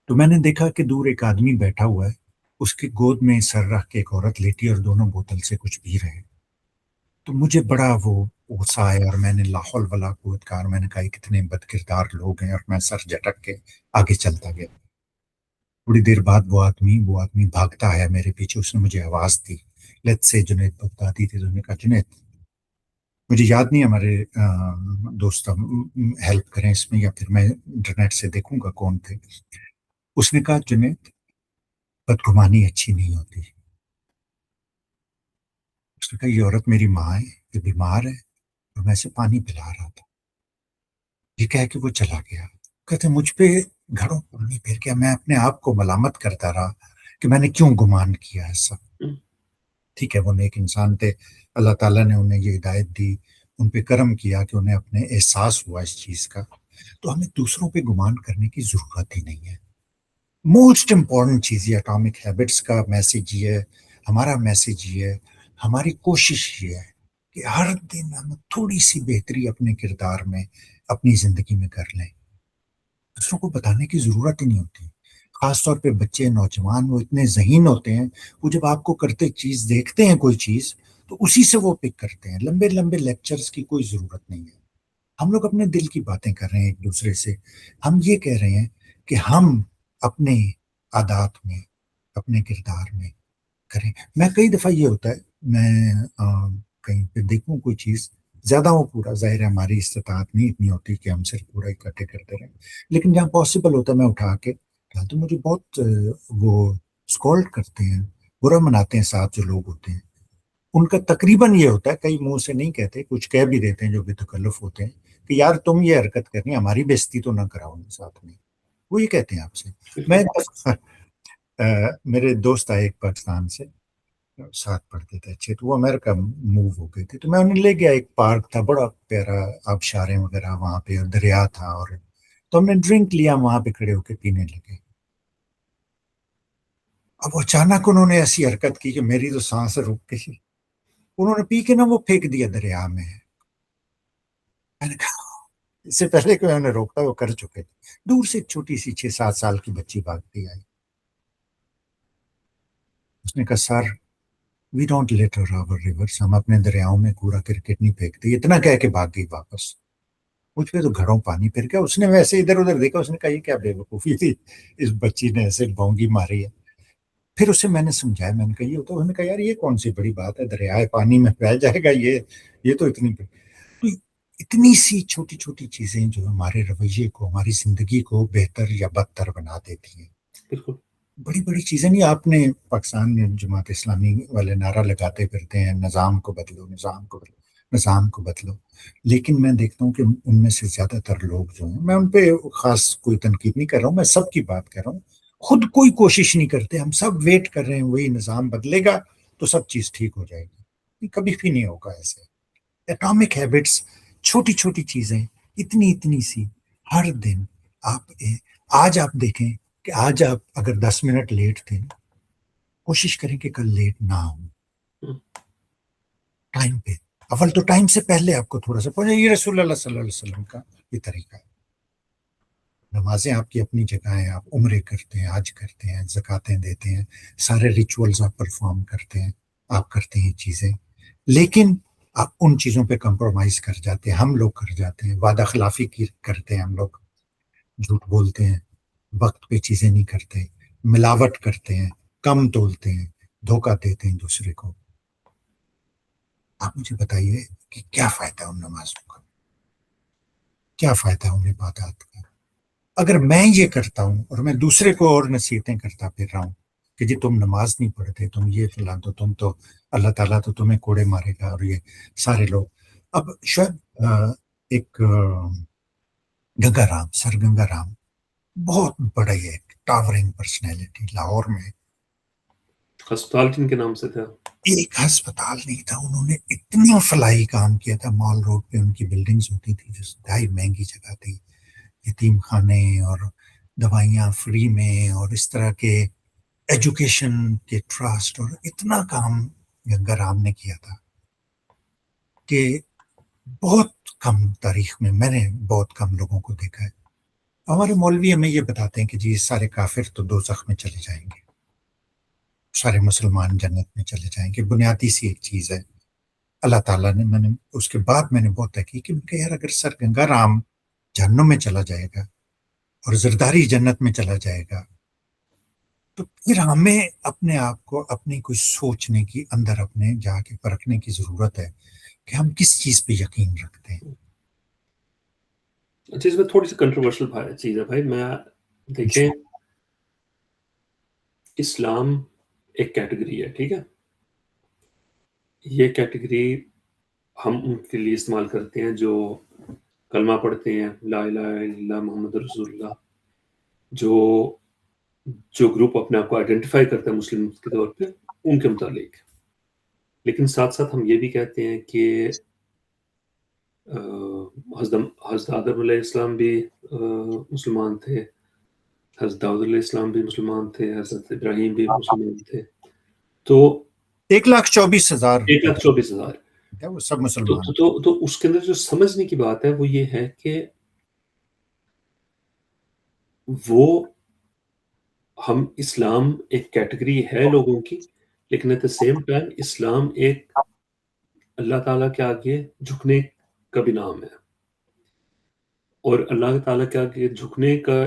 B: تو میں نے دیکھا کہ دور ایک آدمی بیٹھا ہوا ہے، اس کے گود میں سر رکھ کے ایک عورت لیٹی اور دونوں بوتل سے کچھ پی رہے. تو مجھے بڑا وہ غصہ آیا اور میں نے لا حول ولا قوت کہا، اور میں نے کہا یہ کتنے بد کردار لوگ ہیں، اور میں سر جھٹک کے آگے چلتا گیا. تھوڑی دیر بعد وہ آدمی بھاگتا آیا میرے پیچھے. اس نے مجھے آواز دی، لیٹ سے جنید بغدادی تھے. تو نے کہا جنید، مجھے یاد نہیں ہمارے دوست ہیلپ کریں اس میں، یا پھر میں انٹرنیٹ سے دیکھوں گا کون تھے. اس نے کہا جنید بدگمانی اچھی نہیں ہوتی. اس نے کہا یہ عورت میری ماں ہے، یہ بیمار ہے اور میں اسے پانی پلا رہا تھا. یہ کہہ کے وہ چلا گیا. کہتے مجھ پہ گھڑوں پانی پھر گیا. میں اپنے آپ کو ملامت کرتا رہا کہ میں نے کیوں گمان کیا ایسا. ٹھیک ہے وہ نیک انسان تھے، اللہ تعالیٰ نے انہیں یہ ہدایت دی، ان پہ کرم کیا کہ انہیں اپنے احساس ہوا اس چیز کا. تو ہمیں دوسروں پہ گمان کرنے کی ضرورت ہی نہیں ہے. موسٹ امپورٹنٹ چیز یہ اٹامک ہیبٹس کا میسیج یہ ہے، ہمارا میسیج یہ ہے، ہماری کوشش یہ ہے کہ ہر دن ہم تھوڑی سی بہتری اپنے کردار میں اپنی زندگی میں کر لیں. دوسروں کو بتانے کی ضرورت ہی نہیں ہوتی. خاص طور پہ بچے نوجوان وہ اتنے ذہین ہوتے ہیں, وہ جب آپ کو کرتے چیز دیکھتے ہیں کوئی چیز تو اسی سے وہ پک کرتے ہیں. لمبے لمبے لیکچرز کی کوئی ضرورت نہیں ہے. ہم لوگ اپنے دل کی باتیں کر رہے ہیں ایک دوسرے سے. ہم یہ کہہ رہے ہیں کہ ہم اپنے عادات میں اپنے کردار میں کریں. میں کئی دفعہ یہ ہوتا ہے, میں کہیں پہ دیکھوں کوئی چیز, زیادہ وہ پورا ظاہر ہے ہماری استطاعت نہیں اتنی ہوتی کہ ہم صرف پورا اکٹھے کرتے رہیں, لیکن جہاں پاسبل ہوتا ہے میں اٹھا کے تو مجھے بہت وہ اسکالڈ کرتے ہیں, برا مناتے ہیں ساتھ جو لوگ ہوتے ہیں. ان کا تقریباً یہ ہوتا ہے, کئی منہ سے نہیں کہتے, کچھ کہہ بھی دیتے ہیں جو بے تکلف ہوتے ہیں کہ یار تم یہ حرکت کرنی, ہماری بےزتی تو نہ کراؤ ساتھ میں. وہ یہ کہتے ہیں آپ سے. میں میرے دوست آئے ایک پاکستان سے, ساتھ پڑھتے تھے اچھے, تو وہ امریکہ موو ہو گئے تھے, تو میں انہیں لے گیا. ایک پارک تھا بڑا پیارا, آبشاریں وغیرہ وہاں پہ, اور دریا تھا, اور تو ہم نے ڈرنک لیا, وہاں پہ کھڑے ہو کے پینے لگے. اب اچانک انہوں نے ایسی حرکت کی کہ میری تو سانس رک گئی. انہوں نے پی کے نا وہ پھینک دیا دریا میں. میں نے کہا اس سے پہلے کہ انہوں نے روکا وہ کر چکے تھے. دور سے ایک چھوٹی سی 6-7 سال کی بچی بھاگتی آئی. اس نے کہا sir we don't litter our rivers, ہم اپنے دریاؤں میں کوڑا کرکٹ نہیں پھینکتے. اتنا کہہ کے بھاگ گئی واپس. مجھ پہ تو گھروں پانی پھر گیا. اس نے ویسے ادھر ادھر دیکھا, اس نے کہا یہ کیا بے وقوفی تھی, اس بچی نے ایسے بونگی ماری ہے. پھر اسے میں نے سمجھایا, میں نے کہا یہ ہوتا, انہوں نے کہا یار یہ کون سی بڑی بات ہے, دریائے پانی میں پھیل جائے گا, یہ تو اتنی تو اتنی سی چھوٹی چھوٹی چیزیں جو ہمارے رویے کو, ہماری زندگی کو بہتر یا بدتر بنا دیتی ہیں.
A: بالکل
B: بڑی بڑی چیزیں نہیں. آپ نے پاکستان میں جماعت اسلامی والے نعرہ لگاتے پھرتے ہیں نظام کو بدلو, نظام کو بدلو, نظام کو بدلو, لیکن میں دیکھتا ہوں کہ ان میں سے زیادہ تر لوگ جو ہیں, میں ان پہ خاص کوئی تنقید نہیں کر رہا ہوں, میں سب کی بات کر رہا ہوں, خود کوئی کوشش نہیں کرتے. ہم سب ویٹ کر رہے ہیں وہی نظام بدلے گا تو سب چیز ٹھیک ہو جائے گی. کبھی بھی نہیں ہوگا ایسے. اٹامک ہیبٹس, چھوٹی چھوٹی چیزیں, اتنی سی ہر دن. آج آپ دیکھیں کہ آج آپ اگر 10 منٹ لیٹ تھے, کوشش کریں کہ کل لیٹ نہ ہو. ٹائم پہ, اول تو ٹائم سے پہلے آپ کو تھوڑا سا پہنچے. یہ رسول اللہ صلی اللہ علیہ وسلم کا یہ طریقہ ہے. نمازیں آپ کی اپنی جگہ ہیں, آپ عمرے کرتے ہیں, حج کرتے ہیں, زکاتیں دیتے ہیں, سارے ریچولز آپ پرفارم کرتے ہیں, آپ کرتے ہیں چیزیں, لیکن آپ ان چیزوں پہ کمپرومائز کر جاتے ہیں. ہم لوگ کر جاتے ہیں, وعدہ خلافی کی کرتے ہیں, ہم لوگ جھوٹ بولتے ہیں, وقت پہ چیزیں نہیں کرتے, ملاوٹ کرتے ہیں, کم تولتے ہیں, دھوکہ دیتے ہیں دوسرے کو. آپ مجھے بتائیے کہ کیا فائدہ ہے ان نمازوں کا, کیا فائدہ ہے ان عبادات کا؟ اگر میں یہ کرتا ہوں اور میں دوسرے کو اور نصیحتیں کرتا پھر رہا ہوں کہ جی تم نماز نہیں پڑھتے, تم یہ فلاں, تو تم تو اللہ تعالیٰ تو تمہیں کوڑے مارے گا, اور یہ سارے لوگ. اب شاید ایک گنگا رام, سر گنگا رام, بہت بڑا یہ ایک ٹاورنگ پرسنالٹی, لاہور میں
A: ہسپتال جن کے نام سے تھا,
B: ایک ہسپتال نہیں تھا. انہوں نے اتنا فلاحی کام کیا تھا. مال روڈ پہ ان کی بلڈنگز ہوتی تھی جو انتہائی مہنگی جگہ تھی, یتیم خانے اور دوائیاں فری میں, اور اس طرح کے ایجوکیشن کے ٹرسٹ, اور اتنا کام گنگا رام نے کیا تھا کہ بہت کم تاریخ میں نے بہت کم لوگوں کو دیکھا ہے. ہمارے مولوی ہمیں یہ بتاتے ہیں کہ جی سارے کافر تو دوزخ میں چلے جائیں گے, سارے مسلمان جنت میں چلے جائیں گے. بنیادی سی ایک چیز ہے. اللہ تعالیٰ نے, میں نے اس کے بعد میں نے بہت تحقیق کی کہ یار اگر سر گنگا رام جہنم میں چلا جائے گا اور زرداری جنت میں چلا جائے گا, تو پھر ہمیں اپنے آپ کو اپنی کوئی سوچنے کی, اندر اپنے جا کے پرکھنے کی ضرورت ہے کہ ہم کس چیز پہ یقین رکھتے ہیں.
A: اچھا اس میں تھوڑی سی کنٹروورشل چیز ہے بھائی. میں دیکھیں, اسلام ایک کیٹیگری ہے, ٹھیک ہے, یہ کیٹیگری ہم ان کے لیے استعمال کرتے ہیں جو کلمہ پڑھتے ہیں, لا الہ الا اللہ محمد رسول اللہ, جو گروپ اپنے آپ کو آئیڈینٹیفائی کرتا ہے مسلم کے طور پہ, ان کے متعلق. لیکن ساتھ ساتھ ہم یہ بھی کہتے ہیں کہ حضرت آدم علیہ السلام بھی مسلمان تھے, حضرت داؤد علیہ السلام بھی مسلمان تھے, حضرت ابراہیم بھی مسلمان تھے. تو
B: 1,24,000
A: 1,24,000.
B: عقیدہ ہے، وہ سب مسلمان
A: تو اس کے اندر جو سمجھنے کی بات ہے وہ یہ ہے کہ وہ ہم اسلام ایک کیٹیگری ہے لوگوں کی، لیکن ایٹ دا سیم ٹائم اسلام ایک اللہ تعالیٰ کے آگے جھکنے کا بھی نام ہے، اور اللہ تعالیٰ کے آگے جھکنے کا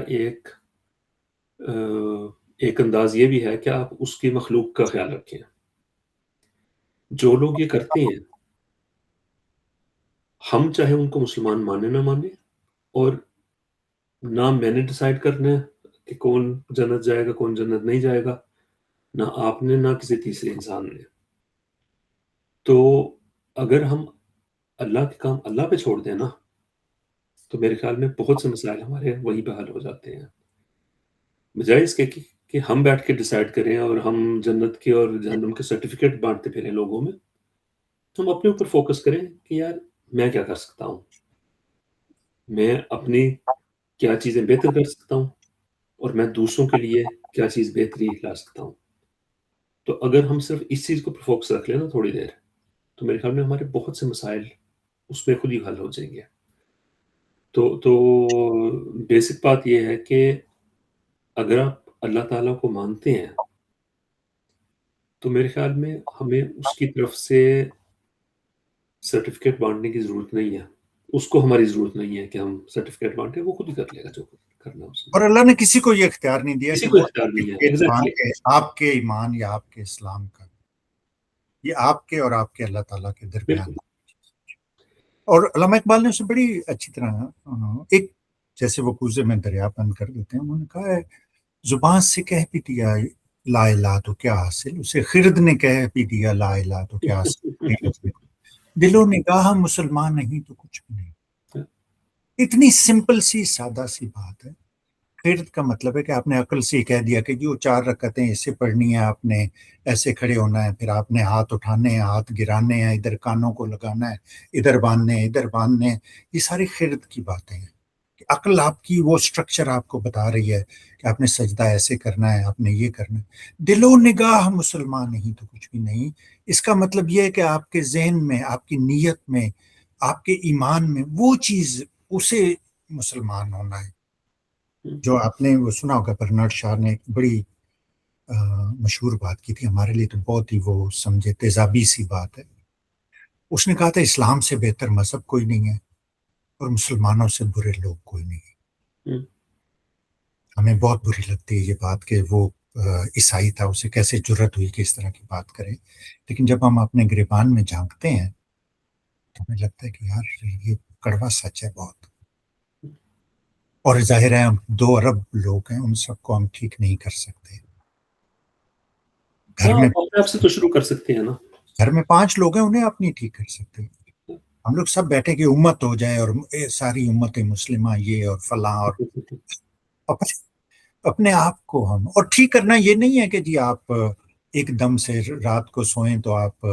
A: ایک انداز یہ بھی ہے کہ آپ اس کی مخلوق کا خیال رکھیں. جو لوگ یہ کرتے ہیں، ہم چاہے ان کو مسلمان مانے نہ مانے، اور نہ میں نے ڈیسائیڈ کرنا ہے کہ کون جنت جائے گا کون جنت نہیں جائے گا، نہ آپ نے نہ کسی تیسرے انسان نے. تو اگر ہم اللہ کے کام اللہ پہ چھوڑ دیں نا، تو میرے خیال میں بہت سے مسائل ہمارے وہیں پہ حل ہو جاتے ہیں، بجائے اس کے کہ ہم بیٹھ کے ڈیسائیڈ کریں اور ہم جنت کے اور جہنم کے سرٹیفکیٹ بانٹتے پھریں لوگوں میں. ہم اپنے اوپر فوکس کریں کہ یار میں کیا کر سکتا ہوں، میں اپنی کیا چیزیں بہتر کر سکتا ہوں، اور میں دوسروں کے لیے کیا چیز بہتری لا سکتا ہوں. تو اگر ہم صرف اس چیز کو فوکس رکھ لیں نا تھوڑی دیر، تو میرے خیال میں ہمارے بہت سے مسائل اس میں خود ہی حل ہو جائیں گے. تو بیسک بات یہ ہے کہ اگر آپ اللہ تعالیٰ کو مانتے ہیں تو میرے خیال میں ہمیں اس کی طرف سے سرٹیفکیٹ بانٹنے کی ضرورت نہیں ہے، اس کو ہماری ضرورت نہیں ہے کہ ہم سرٹیفکیٹ بانٹیں، وہ خود ہی کر لے گا جو کرنا ہے اس نے.
B: اور اللہ نے کسی کو یہ اختیار نہیں دیا
A: کسی
B: کہ
A: کو
B: وہ
A: اختیار نہیں ہے.
B: Exactly
A: exactly.
B: آپ کے ایمان یا آپ کے اسلام کا، یہ آپ کے اور آپ کے اللہ تعالیٰ کے درمیان.
A: بالکل.
B: اور علامہ اقبال نے اسے بڑی اچھی طرح ایک جیسے وہ کوزے میں دریا بند کر دیتے ہیں، انہوں نے کہا ہے زبان سے کہہ بھی دیا لا الہ تو کیا حاصل، اسے خرد نے کہہ بھی دیا لا الہ تو کیا حاصل، دل و نگاہ مسلمان نہیں تو کچھ بھی نہیں. اتنی سمپل سی سادہ سی بات ہے. خرد کا مطلب ہے کہ آپ نے عقل سے کہہ دیا کہ جو 4 رکعتیں ایسے پڑھنی ہے، آپ نے ایسے کھڑے ہونا ہے، پھر آپ نے ہاتھ اٹھانے ہیں، ہاتھ گرانے ہیں، ادھر کانوں کو لگانا ہے، ادھر باندھنے ہیں، ادھر باندھنے ہیں. یہ ساری خرد کی باتیں ہیں کہ عقل آپ کی وہ سٹرکچر آپ کو بتا رہی ہے کہ آپ نے سجدہ ایسے کرنا ہے، آپ نے یہ کرنا ہے. دل و نگاہ مسلمان نہیں تو کچھ بھی نہیں. اس کا مطلب یہ ہے کہ آپ کے ذہن میں، آپ کی نیت میں، آپ کے ایمان میں وہ چیز، اسے مسلمان ہونا ہے. جو آپ نے وہ سنا ہوگا، برنارڈ شاہ نے ایک بڑی مشہور بات کی تھی، ہمارے لیے تو بہت ہی وہ سمجھے تیزابی سی بات ہے. اس نے کہا تھا اسلام سے بہتر مذہب کوئی نہیں ہے اور مسلمانوں سے برے لوگ کوئی نہیں ہے. ہمیں بہت بری لگتی ہے یہ بات کہ وہ عیسائی تھا، اسے کیسے جرت ہوئی کہ اس طرح کی بات کرے. لیکن جب ہم اپنے گریبان میں جھانکتے ہیں تو ہمیں لگتا ہے کہ یار یہ کڑوا سچ ہے بہت. اور ظاہر ہے ہم 2 ارب لوگ ہیں، ان سب کو ہم ٹھیک نہیں کر سکتے. گھر میں
A: اپنے آپ سے تو شروع کر سکتے ہیں نا.
B: گھر میں 5 لوگ ہیں، انہیں آپ نہیں ٹھیک کر سکتے. ہم لوگ سب بیٹھے کہ امت ہو جائے اور ساری امت مسلمہ یہ اور فلاں، اور اپنے آپ کو ہم اور ٹھیک کرنا یہ نہیں ہے کہ جی آپ ایک دم سے رات کو سوئیں تو آپ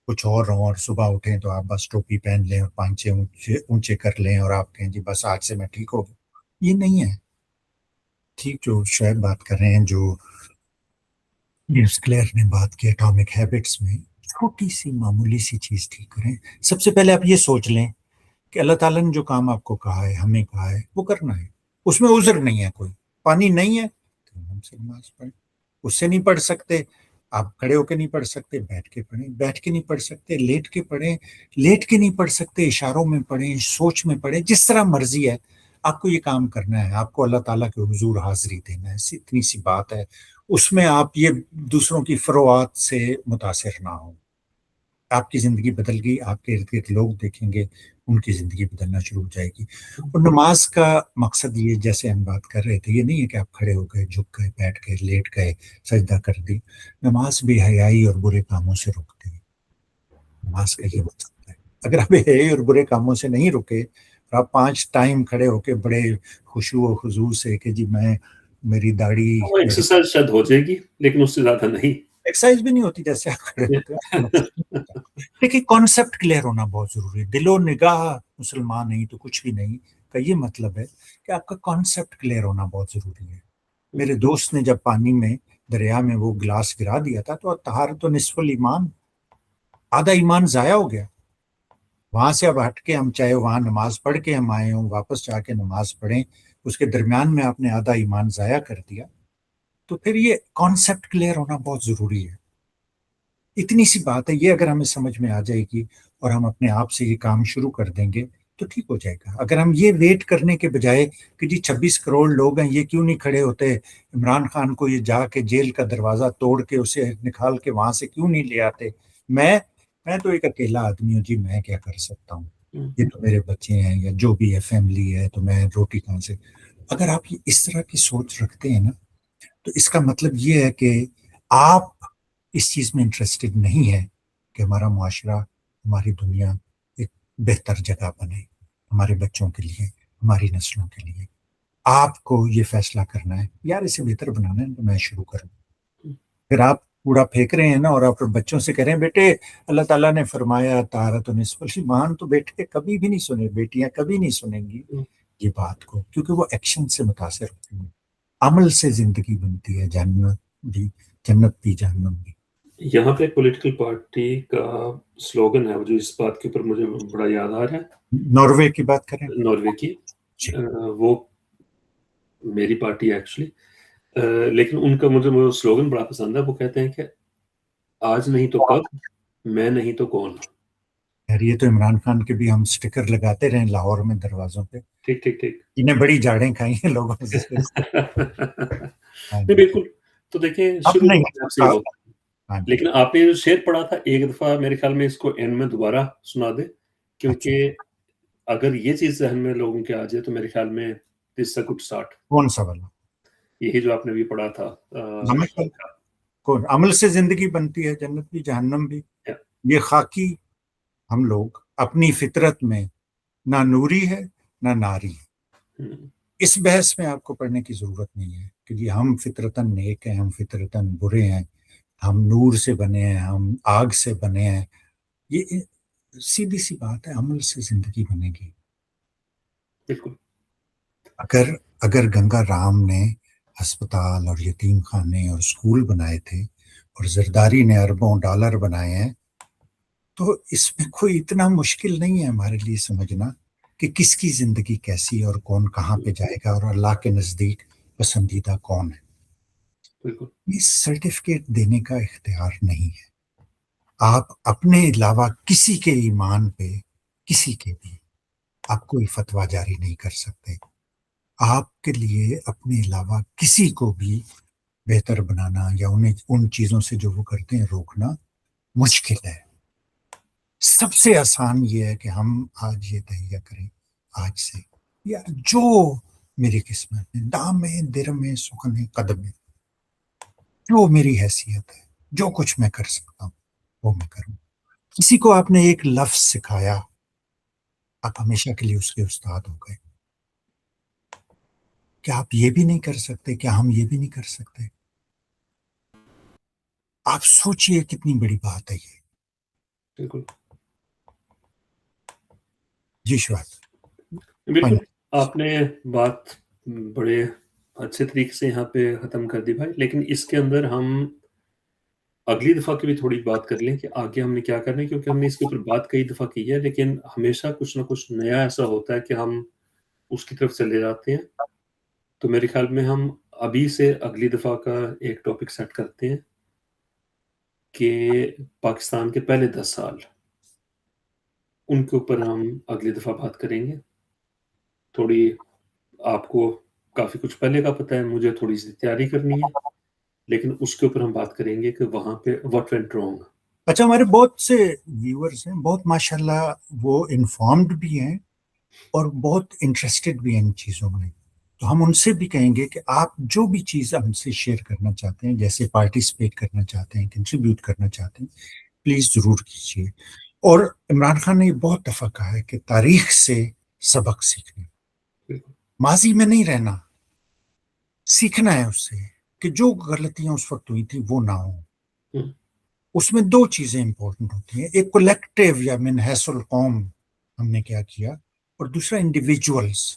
B: کچھ اور رہو، اور صبح اٹھیں تو آپ بس ٹوپی پہن لیں اور پانچے اونچے کر لیں اور آپ کہیں جی بس آج سے میں ٹھیک ہو گیا. یہ نہیں ہے ٹھیک. جو شاید بات کر رہے ہیں، جو جیمس کلیئر نے بات کی اٹامک ہیبٹس میں، چھوٹی سی معمولی سی چیز ٹھیک کریں. سب سے پہلے آپ یہ سوچ لیں کہ اللہ تعالیٰ نے جو کام آپ کو کہا ہے، ہمیں کہا ہے، وہ کرنا ہے. اس میں عذر نہیں ہے کوئی. پانی نہیں ہے تو ہم سے نماز پڑھیں. اس سے نہیں پڑھ سکتے، آپ کھڑے ہو کے نہیں پڑھ سکتے، بیٹھ کے پڑھیں. بیٹھ کے نہیں پڑھ سکتے، لیٹ کے پڑھیں. لیٹ کے نہیں پڑھ سکتے، اشاروں میں پڑھیں، سوچ میں پڑھیں، جس طرح مرضی ہے آپ کو یہ کام کرنا ہے. آپ کو اللہ تعالیٰ کے حضور حاضری دینا ہے. اتنی سی بات ہے. اس میں آپ یہ دوسروں کی فروعات سے متاثر نہ ہوں. آپ کی زندگی بدل گئی، آپ کے ارد گرد لوگ دیکھیں گے، ان کی زندگی بدلنا شروع ہو جائے گی. اور نماز کا مقصد یہ، جیسے ہم بات کر رہے تھے، یہ نہیں ہے کہ آپ کھڑے ہو گئے، جھک گئے، بیٹھ گئے، لیٹ گئے، سجدہ کر دی. نماز بے حیائی اور برے کاموں سے روکتی ہے. نماز کا یہ مقصد ہے. اگر آپ بے حیائی اور برے کاموں سے نہیں رکے اور آپ 5 ٹائم کھڑے ہو کے بڑے خشوع و خضوع سے کہ جی میں میری داڑھی،
A: وہ ایکسرسائز شاید ہو جائے گی لیکن اس سے زیادہ نہیں.
B: ایکسرسائز بھی نہیں ہوتی جیسے آپ کھڑے ہوتے ہیں. لیکن کانسیپٹ کلیئر ہونا بہت ضروری ہے. دل و نگاہ مسلمان نہیں تو کچھ بھی نہیں کا یہ مطلب ہے کہ آپ کا کانسیپٹ کلیئر ہونا بہت ضروری ہے. میرے دوست نے جب پانی میں، دریا میں وہ گلاس گرا دیا تھا تو طہارت و نصف الایمان، آدھا ایمان ضائع ہو گیا. وہاں سے اب ہٹ کے ہم چاہے وہاں نماز پڑھ کے ہم آئے ہوں، واپس جا کے نماز پڑھیں، اس کے درمیان میں آپ نے آدھا ایمان ضائع کر دیا، تو پھر یہ کانسیپٹ کلیئر ہونا بہت ضروری ہے. اتنی سی بات ہے، یہ اگر ہمیں سمجھ میں آ جائے گی اور ہم اپنے آپ سے یہ کام شروع کر دیں گے تو ٹھیک ہو جائے گا. اگر ہم یہ ویٹ کرنے کے بجائے کہ جی 26 کروڑ لوگ ہیں، یہ کیوں نہیں کھڑے ہوتے، عمران خان کو یہ جا کے جیل کا دروازہ توڑ کے اسے نکال کے وہاں سے کیوں نہیں لے آتے. میں تو ایک اکیلا آدمی ہوں جی، میں کیا کر سکتا ہوں، یہ تو میرے بچے ہیں یا جو بھی ہے فیملی ہے، تو میں روٹی کہاں سے. اگر آپ اس طرح کی سوچ رکھتے ہیں نا، تو اس کا مطلب یہ ہے کہ آپ اس چیز میں انٹرسٹڈ نہیں ہے کہ ہمارا معاشرہ، ہماری دنیا ایک بہتر جگہ بنے ہمارے بچوں کے لیے، ہماری نسلوں کے لیے. آپ کو یہ فیصلہ کرنا ہے یار اسے بہتر بنانا ہے تو میں شروع کروں. پھر آپ کوڑا پھینک رہے ہیں نا، اور آپ بچوں سے کہہ رہے ہیں بیٹے اللہ تعالیٰ نے فرمایا طہارت نصف الایمان، تو بیٹے کبھی بھی نہیں سنے، بیٹیاں کبھی نہیں سنیں گی یہ بات کو، کیونکہ وہ ایکشن سے متاثر ہوتی ہیں. عمل سے زندگی بنتی ہے، جنت بھی جہنم بھی.
A: یہاں پہ پولیٹیکل پارٹی کا سلوگن ہے جو اس بات کے اوپر مجھے بڑا یاد آ رہا ہے،
B: ناروے کی بات کریں.
A: ناروے کی.
B: جی.
A: وہ میری پارٹی ہے ایکچولی، لیکن ان کا مجھے وہ سلوگن بڑا پسند ہے. وہ کہتے ہیں کہ آج نہیں تو کب، میں نہیں تو کون.
B: یار یہ تو عمران خان کے بھی ہم سٹیکر لگاتے رہے لاہور میں دروازوں پہ.
A: ٹھیک ٹھیک ٹھیک.
B: انہیں بڑی جاڑیں کھائی ہیں لوگوں سے.
A: نہیں بالکل. تو دیکھیں
B: اب
A: شروع
B: نہیں.
A: میں آپ سے یہ ہوتا ہے،
B: ہاں جی.
A: لیکن آپ نے جو شعر پڑھا تھا ایک دفعہ میرے خیال میں اس کو اینڈ میں دوبارہ سنا دیں، کیونکہ اگر یہ چیز ذہن میں لوگوں کے آ جائے تو میرے خیال میں دس اے گڈ اسٹارٹ.
B: کون سا والا؟
A: یہی جو آپ نے بھی پڑھا تھا.
B: کون؟ عمل سے زندگی بنتی ہے، جنت بھی جہنم بھی. یہ خاکی ہم لوگ اپنی فطرت میں نہ نوری ہے نہ ناری. اس بحث میں آپ کو پڑھنے کی ضرورت نہیں ہے کہ جی ہم فطرتاً نیک ہیں، ہم فطرتاً برے ہیں، ہم نور سے بنے ہیں، ہم آگ سے بنے ہیں. یہ سیدھی سی بات ہے، عمل سے زندگی بنے گی.
A: بالکل.
B: اگر گنگا رام نے ہسپتال اور یتیم خانے اور اسکول بنائے تھے اور زرداری نے اربوں ڈالر بنائے ہیں، تو اس میں کوئی اتنا مشکل نہیں ہے ہمارے لیے سمجھنا کہ کس کی زندگی کیسی اور کون کہاں پہ جائے گا اور اللہ کے نزدیک پسندیدہ کون ہے.
A: بالکل.
B: یہ سرٹیفکیٹ دینے کا اختیار نہیں ہے. آپ اپنے علاوہ کسی کے ایمان پہ، کسی کے بھی، آپ کوئی فتویٰ جاری نہیں کر سکتے. آپ کے لیے اپنے علاوہ کسی کو بھی بہتر بنانا یا انہیں ان چیزوں سے جو وہ کرتے ہیں روکنا مشکل ہے. سب سے آسان یہ ہے کہ ہم آج یہ تہیہ کریں آج سے، یا جو میری قسمت میں دامے در میں سخن قدم میں، جو میری حیثیت ہے، جو کچھ میں کر سکتا ہوں وہ میں کروں. کسی کو آپ نے ایک لفظ سکھایا، آپ ہمیشہ کے لیے اس کے استاد ہو گئے. کیا آپ یہ بھی نہیں کر سکتے؟ کیا ہم یہ بھی نہیں کر سکتے؟ آپ سوچئے کتنی بڑی بات ہے یہ.
A: بالکل.
B: جی شواد.
A: بالکل آپ نے بات بڑے اچھے طریقے سے یہاں پہ ختم کر دی بھائی، لیکن اس کے اندر ہم اگلی دفعہ کی بھی تھوڑی بات کر لیں کہ آگے ہم نے کیا کرنا ہے، کیونکہ ہم نے اس کے اوپر بات کئی دفعہ کی ہے، لیکن ہمیشہ کچھ نہ کچھ نیا ایسا ہوتا ہے کہ ہم اس کی طرف چلے جاتے ہیں. تو میرے خیال میں ہم ابھی سے اگلی دفعہ کا ایک ٹاپک سیٹ کرتے ہیں کہ پاکستان کے پہلے 10 سال، ان کے اوپر ہم اگلی دفعہ بات کریں گے. تھوڑی آپ کو کافی کچھ پہلے کا پتہ ہے، مجھے تھوڑی سی تیاری کرنی ہے، لیکن اس کے اوپر ہم بات کریں گے کہ وہاں پہ واٹ وینٹ رانگ.
B: اچھا، ہمارے بہت سے ویورز ہیں، بہت ماشاءاللہ وہ انفارمڈ بھی ہیں اور بہت انٹرسٹڈ بھی ہیں ان چیزوں میں. تو ہم ان سے بھی کہیں گے کہ آپ جو بھی چیز ہم سے شیئر کرنا چاہتے ہیں، جیسے پارٹیسپیٹ کرنا چاہتے ہیں، کنٹریبیوٹ کرنا چاہتے ہیں، پلیز ضرور کیجیے. اور عمران خان نے یہ بہت دفعہ کہا ہے کہ تاریخ سے سبق سیکھنا، ماضی میں نہیں رہنا، سیکھنا ہے اس سے کہ جو غلطیاں اس وقت ہوئی تھیں وہ نہ ہوں. اس میں دو چیزیں امپورٹنٹ ہوتی ہیں، ایک کولیکٹیو یا من حیث القوم ہم نے کیا کیا، اور دوسرا انڈیویجولز،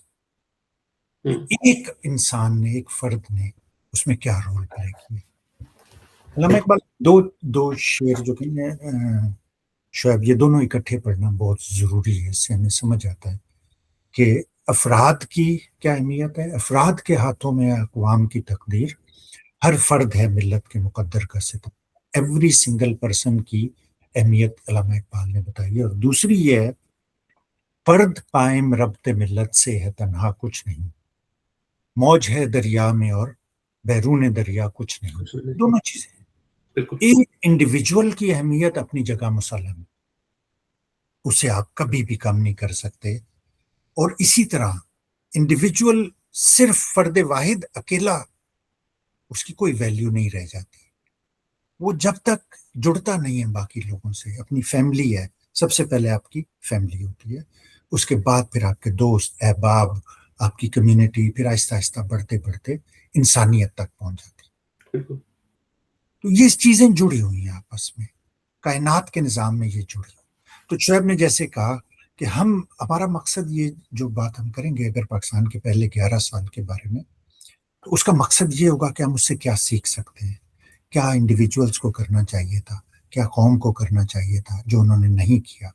B: ایک انسان نے، ایک فرد نے اس میں کیا رول پلے کیا. علامہ اقبال دو شعر جو کہ شعیب یہ دونوں اکٹھے پڑھنا بہت ضروری ہے، اس سے ہمیں سمجھ آتا ہے کہ افراد کی کیا اہمیت ہے، افراد کے ہاتھوں میں اقوام کی تقدیر، ہر فرد ہے ملت کے مقدر کا ستم، ایوری سنگل پرسن کی اہمیت علامہ اقبال نے بتائی ہے۔ اور دوسری یہ ہے فرد قائم ربط ملت سے ہے تنہا کچھ نہیں، موج ہے دریا میں اور بیرون دریا کچھ نہیں، دونوں چیزیں ہیں۔
A: بالکل
B: ایک انڈیویجول کی اہمیت اپنی جگہ مسلم ہے، اسے آپ کبھی بھی کم نہیں کر سکتے، اور اسی طرح انڈیویجول صرف فرد واحد اکیلا، اس کی کوئی ویلیو نہیں رہ جاتی، وہ جب تک جڑتا نہیں ہے باقی لوگوں سے، اپنی فیملی ہے، سب سے پہلے آپ کی فیملی ہوتی ہے، اس کے بعد پھر آپ کے دوست احباب، آپ کی کمیونٹی، پھر آہستہ آہستہ بڑھتے بڑھتے انسانیت تک پہنچ جاتی ہے۔
A: بالکل
B: تو یہ چیزیں جڑی ہوئی ہیں آپس میں، کائنات کے نظام میں یہ جڑی ہوئی۔ تو شعیب نے جیسے کہا کہ ہمارا مقصد، یہ جو بات ہم کریں گے اگر پاکستان کے پہلے 11 سال کے بارے میں، تو اس کا مقصد یہ ہوگا کہ ہم اس سے کیا سیکھ سکتے ہیں، کیا انڈیویجولز کو کرنا چاہیے تھا، کیا قوم کو کرنا چاہیے تھا جو انہوں نے نہیں کیا،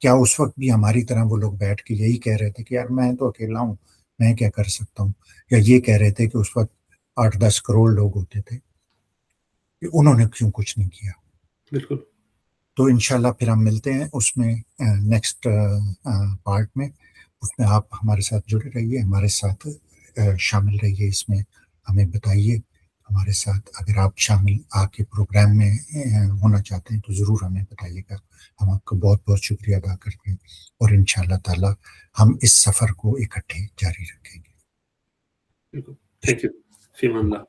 B: کیا اس وقت بھی ہماری طرح وہ لوگ بیٹھ کے یہی کہہ رہے تھے کہ یار میں تو اکیلا ہوں، میں کیا کر سکتا ہوں، یا یہ کہہ رہے تھے کہ اس وقت 8-10 کروڑ لوگ ہوتے تھے کہ انہوں نے کیوں کچھ نہیں کیا۔
A: بالکل
B: تو انشاءاللہ پھر ہم ملتے ہیں اس میں نیکسٹ پارٹ میں، اس میں آپ ہمارے ساتھ جڑے رہیے، ہمارے ساتھ شامل رہیے، اس میں ہمیں بتائیے ہمارے ساتھ، اگر آپ شامل آ کے پروگرام میں ہونا چاہتے ہیں تو ضرور ہمیں بتائیے گا، ہم آپ کا بہت بہت شکریہ ادا کرتے ہیں، اور انشاءاللہ تعالی ہم اس سفر کو اکٹھے جاری رکھیں گے۔
A: بالکل، تھینک یو، فی امان اللہ۔